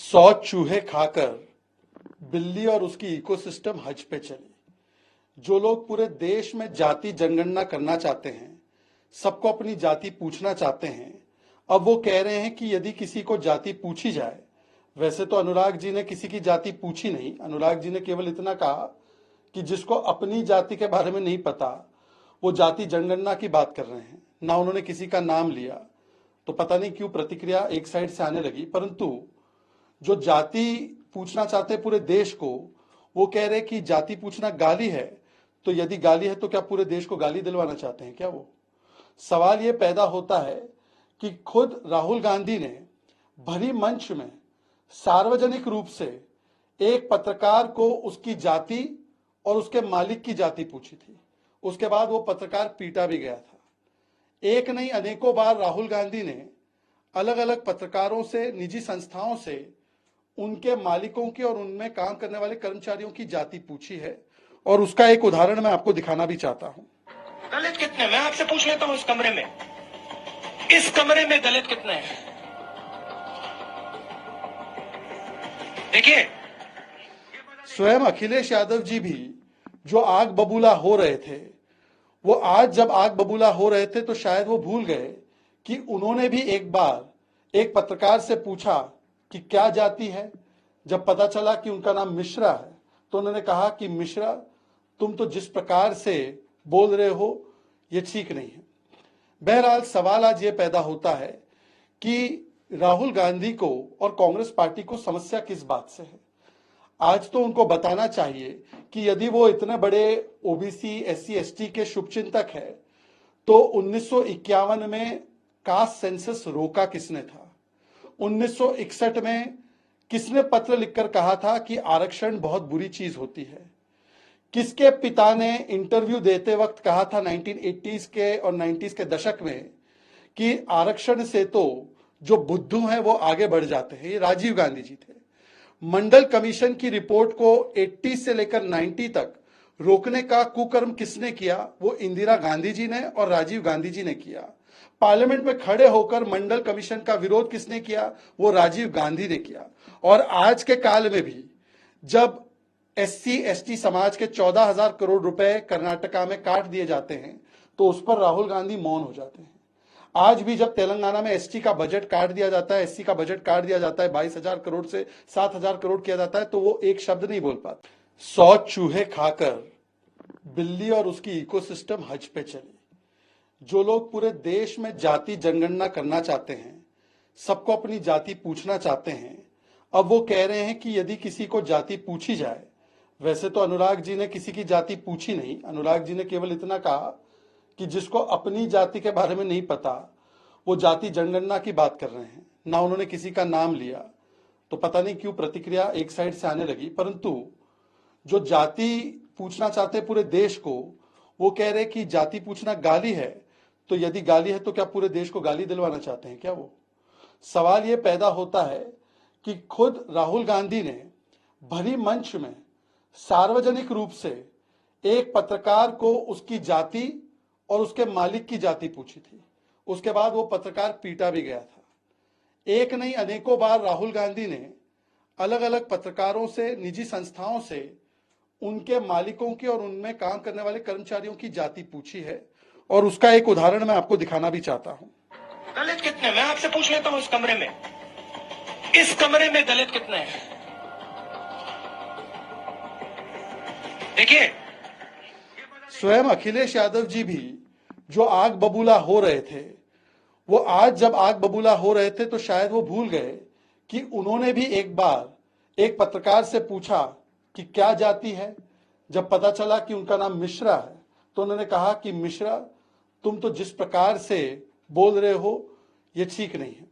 100 चूहे खाकर बिल्ली और उसकी इकोसिस्टम हज पे चली। जो लोग पूरे देश में जाति जनगणना करना चाहते हैं, सबको अपनी जाति पूछना चाहते हैं, अब वो कह रहे हैं कि यदि किसी को जाति पूछी जाए, वैसे तो अनुराग जी ने किसी की जाति पूछी नहीं। अनुराग जी ने केवल इतना कहा कि जिसको अपनी जाति के बारे में नहीं पता वो जाति जनगणना की बात कर रहे हैं, ना उन्होंने किसी का नाम लिया। तो पता नहीं क्यों प्रतिक्रिया एक साइड से आने लगी, परंतु जो जाति पूछना चाहते पूरे देश को, वो कह रहे कि जाति पूछना गाली है। तो यदि गाली है तो क्या पूरे देश को गाली दिलवाना चाहते हैं क्या वो? सवाल ये पैदा होता है कि खुद राहुल गांधी ने भरी मंच में सार्वजनिक रूप से एक पत्रकार को उसकी जाति और उसके मालिक की जाति पूछी थी। उसके बाद वो पत्रकार पीटा भी गया था। एक नहीं अनेकों बार राहुल गांधी ने अलग अलग पत्रकारों से, निजी संस्थाओं से उनके मालिकों की और उनमें काम करने वाले कर्मचारियों की जाति पूछी है, और उसका एक उदाहरण मैं आपको दिखाना भी चाहता हूं। दलित कितने? मैं आपसे पूछ लेता हूं, इस कमरे में दलित कितने हैं? देखिए, स्वयं अखिलेश यादव जी भी जो आग बबूला हो रहे थे, वो आज जब आग बबूला हो रहे थे तो शायद वो भूल गए कि उन्होंने भी एक बार एक पत्रकार से पूछा कि क्या जाति है। जब पता चला कि उनका नाम मिश्रा है तो उन्होंने कहा कि मिश्रा, तुम तो जिस प्रकार से बोल रहे हो ये ठीक नहीं है। बहरहाल सवाल आज ये पैदा होता है कि राहुल गांधी को और कांग्रेस पार्टी को समस्या किस बात से है। आज तो उनको बताना चाहिए कि यदि वो इतने बड़े ओबीसी, एससी, एसटी के शुभचिंतक है तो 1951 में कास्ट सेंसस रोका किसने था? 1961 में किसने पत्र लिखकर कहा था कि आरक्षण बहुत बुरी चीज होती है? किसके पिता ने इंटरव्यू देते वक्त कहा था 1980s के और 90s के दशक में कि आरक्षण से तो जो बुद्धू हैं वो आगे बढ़ जाते हैं? ये राजीव गांधी जी थे। मंडल कमीशन की रिपोर्ट को 80 से लेकर 90 तक रोकने का कुकर्म किसने किया? वो इंदिरा गांधी जी ने और राजीव गांधी जी ने किया। पार्लियामेंट में खड़े होकर मंडल कमीशन का विरोध किसने किया? वो राजीव गांधी ने किया। और आज के काल में भी जब एससी एसटी समाज के 14,000 करोड़ रुपए कर्नाटका में काट दिए जाते हैं तो उस पर राहुल गांधी मौन हो जाते हैं। आज भी जब तेलंगाना में एसटी का बजट काट दिया जाता है, एससी का बजट काट दिया जाता है, 22,000 करोड़ से 7,000 करोड़ किया जाता है, तो वो एक शब्द नहीं बोल पाते। 100 चूहे खाकर बिल्ली और उसकी इकोसिस्टम हज पे चली। जो लोग पूरे देश में जाति जनगणना करना चाहते हैं, सबको अपनी जाति पूछना चाहते हैं, अब वो कह रहे हैं कि यदि किसी को जाति पूछी जाए, वैसे तो अनुराग जी ने किसी की जाति पूछी नहीं। अनुराग जी ने केवल इतना कहा कि जिसको अपनी जाति के बारे में नहीं पता वो जाति जनगणना की बात कर रहे हैं, ना उन्होंने किसी का नाम लिया। तो पता नहीं क्यों प्रतिक्रिया एक साइड से आने लगी, परंतु जो जाति पूछना चाहते पूरे देश को, वो कह रहे कि जाति पूछना गाली है। तो यदि गाली है तो क्या पूरे देश को गाली दिलवाना चाहते हैं क्या वो? सवाल ये पैदा होता है कि खुद राहुल गांधी ने भरी मंच में सार्वजनिक रूप से एक पत्रकार को उसकी जाति और उसके मालिक की जाति पूछी थी। उसके बाद वो पत्रकार पीटा भी गया था। एक नहीं अनेकों बार राहुल गांधी ने अलग अलग पत्रकारों से, निजी संस्थाओं से उनके मालिकों की और उनमें काम करने वाले कर्मचारियों की जाति पूछी है, और उसका एक उदाहरण मैं आपको दिखाना भी चाहता हूं। दलित कितने? मैं आपसे पूछ लेता हूं, इस कमरे में दलित कितने हैं? देखिए, स्वयं अखिलेश यादव जी भी जो आग बबूला हो रहे थे, वो आज जब आग बबूला हो रहे थे तो शायद वो भूल गए कि उन्होंने भी एक बार एक पत्रकार से पूछा कि क्या जाति है। जब पता चला कि उनका नाम मिश्रा है तो उन्होंने कहा कि मिश्रा, तुम तो जिस प्रकार से बोल रहे हो ये ठीक नहीं है।